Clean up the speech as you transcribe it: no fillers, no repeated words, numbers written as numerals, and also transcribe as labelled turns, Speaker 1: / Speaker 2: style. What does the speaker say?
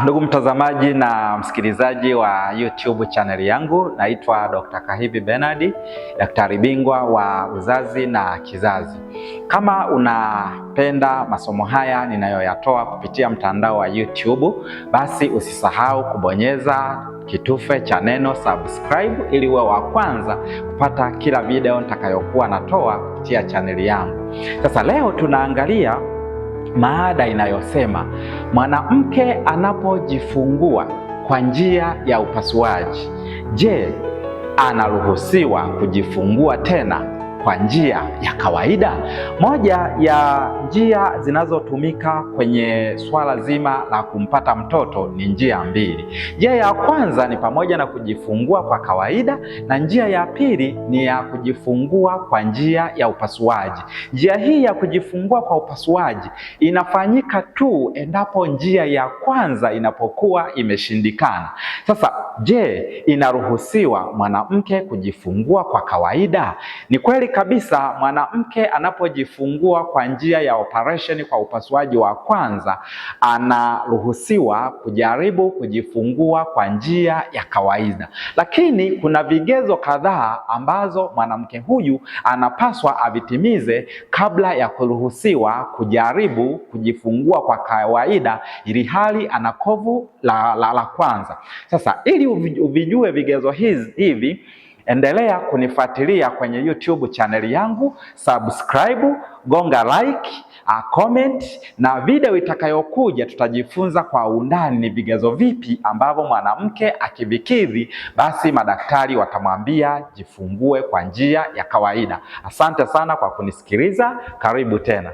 Speaker 1: Ndugu mtazamaji na msikilizaji wa YouTube channel yangu, naitwa Dr. Kahibi Bernard, daktari bingwa wa uzazi na kizazi. Kama unapenda masomo haya ninayoyatoa kupitia mtandao wa YouTube, basi usisahau kubonyeza kitufe cha neno subscribe ili uwe wa kwanza kupata kila video nitakayokuwa natoa kupitia channel yangu. Sasa leo tunaangalia maada inayosema mwanamke anapojifungua kwa njia ya upasuaji, je, anaruhusiwa kujifungua tena kwa njia ya kawaida? Moja ya njia zinazotumika kwenye swala zima la kumpata mtoto ni njia mbili. Njia ya kwanza ni pamoja na kujifungua kwa kawaida, na njia ya pili ni ya kujifungua kwa njia ya upasuaji. Njia hii ya kujifungua kwa upasuaji inafanyika tu endapo njia ya kwanza inapokuwa imeshindikana. Sasa, je, inaruhusiwa mwanamke kujifungua kwa kawaida? Ni kweli kabisa, mwanamke anapojifungua kwa njia ya operation kwa upasuaji wa kwanza, anaruhusiwa kujaribu kujifungua kwa njia ya kawaida, lakini kuna vigezo kadhaa ambazo mwanamke huyu anapaswa avitimize kabla ya kuruhusiwa kujaribu kujifungua kwa kawaida, ili hali ana kovu la kwanza. Sasa ili uvijue vigezo hivi, endelea kunifuatilia kwenye YouTube channel yangu, subscribe, gonga like, comment, na video itakayokuja tutajifunza kwa undani ni vigezo vipi ambavyo mwanamke akivikidhi basi madaktari watamwambia jifungue kwa njia ya kawaida. Asante sana kwa kunisikiliza, karibu tena.